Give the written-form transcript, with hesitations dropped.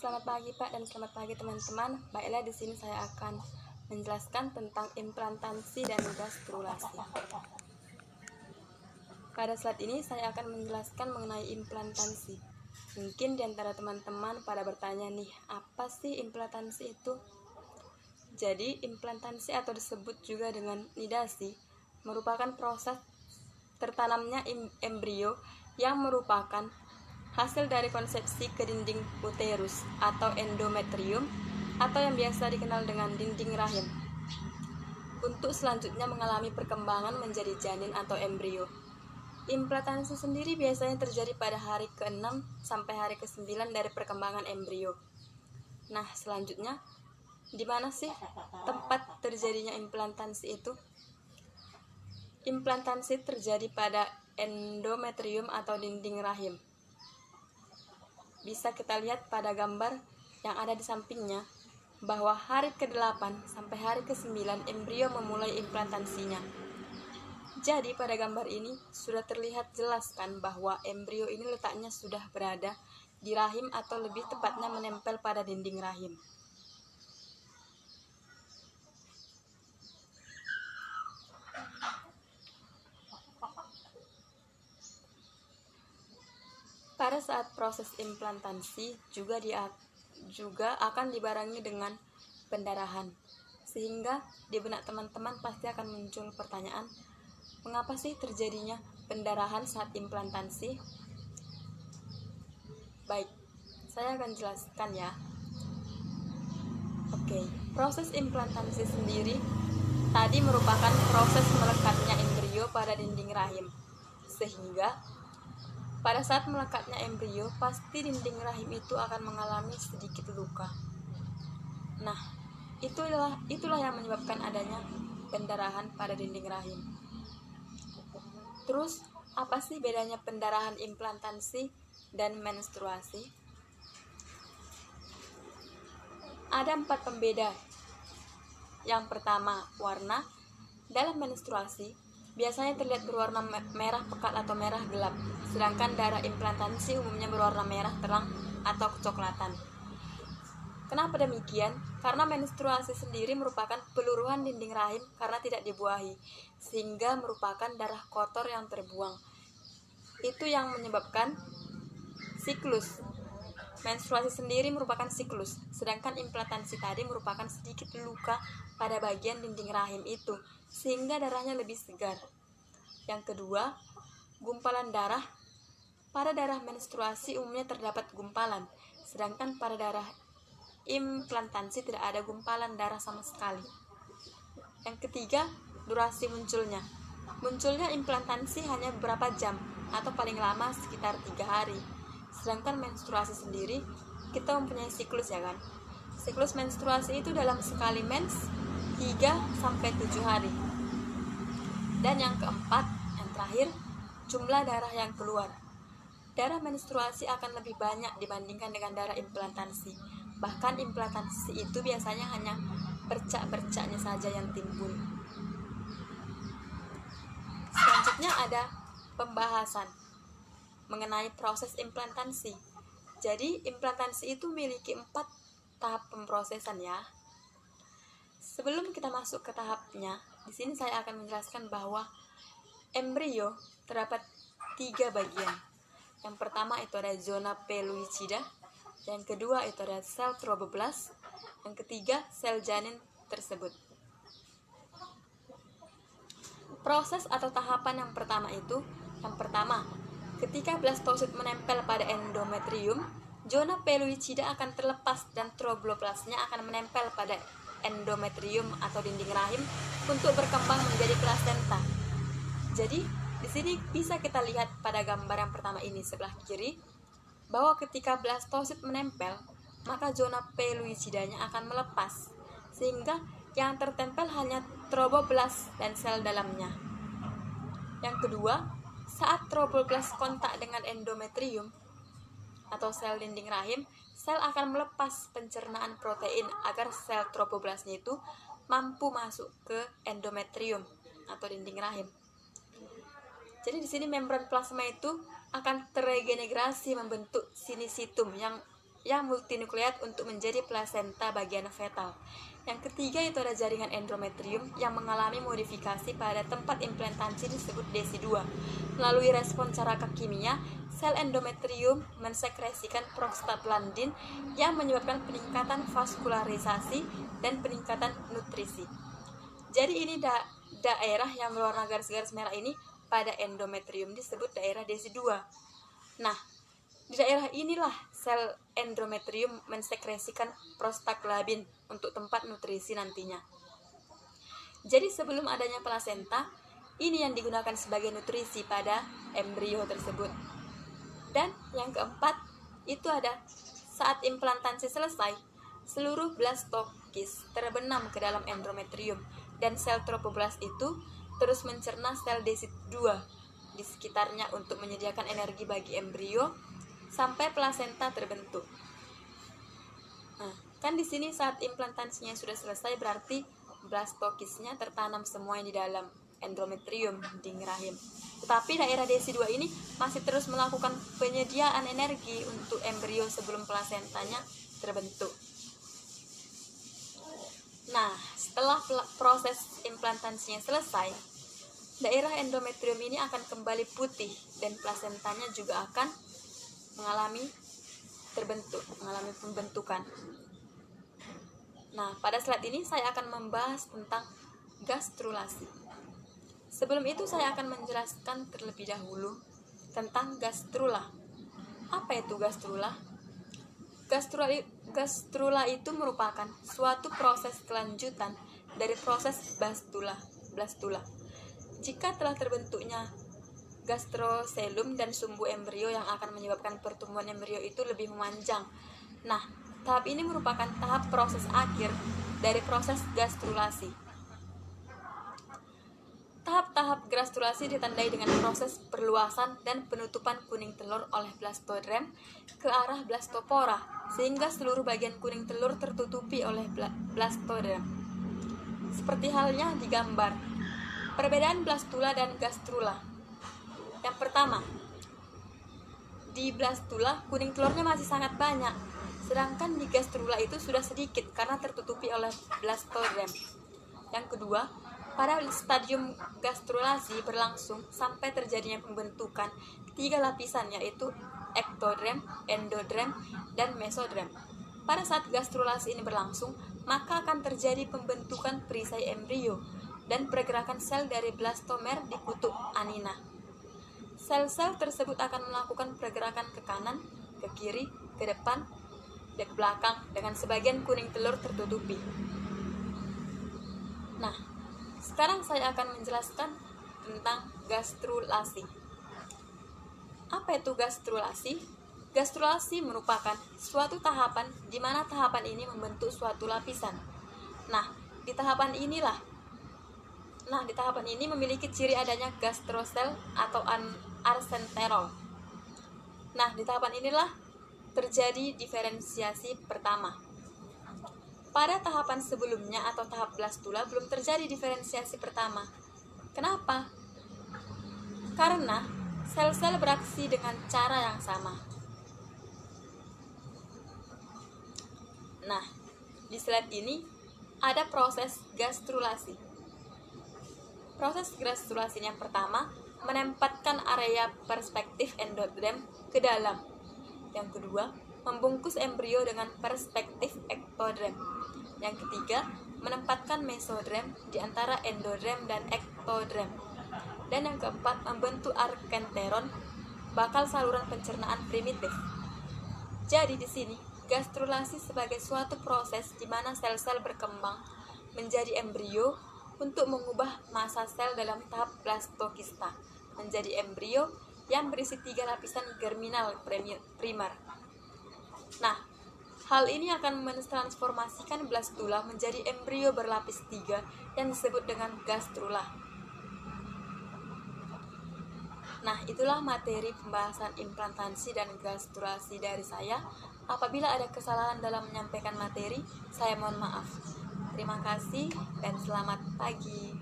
Selamat pagi Pak dan selamat pagi teman-teman. Baiklah, di sini saya akan menjelaskan tentang implantasi dan gastrulasi. Pada slide ini saya akan menjelaskan mengenai implantasi. Mungkin di antara teman-teman pada bertanya nih, apa sih implantasi itu? Jadi, implantasi atau disebut juga dengan nidasi merupakan proses tertanamnya embrio yang merupakan hasil dari konsepsi ke dinding uterus atau endometrium atau yang biasa dikenal dengan dinding rahim untuk selanjutnya mengalami perkembangan menjadi janin atau embrio. Implantasi sendiri biasanya terjadi pada hari ke-6 sampai hari ke-9 dari perkembangan embrio. Nah, selanjutnya, di mana sih tempat terjadinya implantasi itu? Implantasi terjadi pada endometrium atau dinding rahim. Bisa kita lihat pada gambar yang ada di sampingnya bahwa hari ke-8 sampai hari ke-9 embrio memulai implantasinya. Jadi pada gambar ini sudah terlihat jelas kan bahwa embrio ini letaknya sudah berada di rahim atau lebih tepatnya menempel pada dinding rahim. Pada saat proses implantasi juga akan dibarengi dengan pendarahan, sehingga di benak teman-teman pasti akan muncul pertanyaan, mengapa sih terjadinya pendarahan saat implantasi? Baik, saya akan jelaskan ya. Oke, proses implantasi sendiri tadi merupakan proses melekatnya embrio pada dinding rahim, sehingga pada saat melekatnya embrio, pasti dinding rahim itu akan mengalami sedikit luka. Nah, itulah yang menyebabkan adanya pendarahan pada dinding rahim. Terus, apa sih bedanya pendarahan implantasi dan menstruasi? Ada 4 pembeda. Yang pertama, warna. Dalam menstruasi, biasanya terlihat berwarna merah pekat atau merah gelap, sedangkan darah implantasi umumnya berwarna merah terang atau kecoklatan. Kenapa demikian? Karena menstruasi sendiri merupakan peluruhan dinding rahim karena tidak dibuahi, sehingga merupakan darah kotor yang terbuang. Itu yang menyebabkan siklus. Menstruasi sendiri merupakan siklus, sedangkan implantasi tadi merupakan sedikit luka pada bagian dinding rahim itu, sehingga darahnya lebih segar. Yang kedua, gumpalan darah. Pada darah menstruasi umumnya terdapat gumpalan, sedangkan pada darah implantasi tidak ada gumpalan darah sama sekali. Yang ketiga, durasi munculnya. Munculnya implantasi hanya beberapa jam atau paling lama sekitar 3 hari. Sedangkan menstruasi sendiri, kita mempunyai siklus ya kan. Siklus menstruasi itu dalam sekali mens 3-7 hari. Dan yang keempat, yang terakhir, jumlah darah yang keluar. Darah menstruasi akan lebih banyak dibandingkan dengan darah implantasi. Bahkan implantasi itu biasanya hanya bercak-bercaknya saja yang timbul. Selanjutnya ada pembahasan mengenai proses implantasi. Jadi, implantasi itu memiliki 4 tahap pemrosesan ya. Sebelum kita masuk ke tahapnya, di sini saya akan menjelaskan bahwa embrio terdapat 3 bagian. Yang pertama itu ada zona pellucida, yang kedua itu ada sel troboblast, yang ketiga sel janin tersebut. Proses atau tahapan yang pertama itu, yang pertama, ketika blastosit menempel pada endometrium, zona pellucida akan terlepas dan troboblastnya akan menempel pada endometrium atau dinding rahim untuk berkembang menjadi plasenta. Jadi, di sini bisa kita lihat pada gambar yang pertama ini sebelah kiri bahwa ketika blastosit menempel, maka zona pellucidanya akan melepas, sehingga yang tertempel hanya troboblast dan sel dalamnya. Yang kedua, saat troboblast kontak dengan endometrium atau sel dinding rahim, sel akan melepas pencernaan protein agar sel troboblastnya itu mampu masuk ke endometrium atau dinding rahim. Jadi di sini membran plasma itu akan terregenerasi membentuk sinisitum yang yang multinukleat untuk menjadi plasenta bagian fetal. Yang ketiga itu ada jaringan endometrium yang mengalami modifikasi pada tempat implantasi disebut DESI2. Melalui respon cara kimia, sel endometrium mensekresikan prostaglandin yang menyebabkan peningkatan vaskularisasi dan peningkatan nutrisi. Jadi ini daerah yang berwarna garis-garis merah ini pada endometrium disebut daerah DESI2. Nah, di daerah inilah sel endometrium mensekresikan prostaglandin untuk tempat nutrisi nantinya. Jadi sebelum adanya plasenta, ini yang digunakan sebagai nutrisi pada embrio tersebut. Dan yang keempat, itu ada saat implantasi selesai, seluruh blastokis terbenam ke dalam endometrium dan sel trofoblast itu terus mencerna sel DESI2 di sekitarnya untuk menyediakan energi bagi embrio sampai plasenta terbentuk. Nah, kan di sini saat implantasinya sudah selesai berarti blastokisnya tertanam semuanya di dalam endometrium di rahim. Tetapi daerah DESI2 ini masih terus melakukan penyediaan energi untuk embrio sebelum plasentanya terbentuk. Nah, setelah proses implantasinya selesai, daerah endometrium ini akan kembali putih dan plasentanya juga akan mengalami pembentukan. Nah, pada slide ini saya akan membahas tentang gastrulasi. Sebelum itu saya akan menjelaskan terlebih dahulu tentang gastrula. Apa itu gastrula? Gastrula itu merupakan suatu proses kelanjutan dari proses blastula. Jika telah terbentuknya gastroselum dan sumbu embrio yang akan menyebabkan pertumbuhan embrio itu lebih memanjang. Nah, tahap ini merupakan tahap proses akhir dari proses gastrulasi. Tahap-tahap gastrulasi ditandai dengan proses perluasan dan penutupan kuning telur oleh blastodrem ke arah blastopora, sehingga seluruh bagian kuning telur tertutupi oleh blastodrem. Seperti halnya di gambar. Perbedaan blastula dan gastrula. Yang pertama, di blastula kuning telurnya masih sangat banyak, sedangkan di gastrula itu sudah sedikit karena tertutupi oleh blastodrem. Yang kedua, pada stadium gastrulasi berlangsung sampai terjadinya pembentukan 3 lapisan, yaitu ektodrem, endodrem, dan mesodrem. Pada saat gastrulasi ini berlangsung, maka akan terjadi pembentukan perisai embrio dan pergerakan sel dari blastomer di kutub anina. Sel-sel tersebut akan melakukan pergerakan ke kanan, ke kiri, ke depan, dan ke belakang dengan sebagian kuning telur tertutupi. Nah, sekarang saya akan menjelaskan tentang gastrulasi. Apa itu gastrulasi? Gastrulasi merupakan suatu tahapan di mana tahapan ini membentuk suatu lapisan. Nah, di tahapan ini memiliki ciri adanya gastrosel atau arsenterol. Nah, di tahapan inilah terjadi diferensiasi pertama. Pada tahapan sebelumnya atau tahap blastula belum terjadi diferensiasi pertama. Kenapa? Karena sel-sel beraksi dengan cara yang sama. Nah, di slide ini ada proses gastrulasi. Proses gastrulasi yang pertama menempatkan area perspektif endodrem ke dalam. Yang kedua, membungkus embrio dengan perspektif ektodrem. Yang ketiga, menempatkan mesodrem di antara endodrem dan ektodrem. Dan yang keempat, membentuk arkenteron, bakal saluran pencernaan primitif. Jadi di sini, gastrulasi sebagai suatu proses di mana sel-sel berkembang menjadi embrio untuk mengubah massa sel dalam tahap blastokista menjadi embrio yang berisi 3 lapisan germinal primer. Nah, hal ini akan mentransformasikan blastula menjadi embrio berlapis 3 yang disebut dengan gastrula. Nah, itulah materi pembahasan implantasi dan gastrulasi dari saya. Apabila ada kesalahan dalam menyampaikan materi, saya mohon maaf. Terima kasih dan selamat pagi.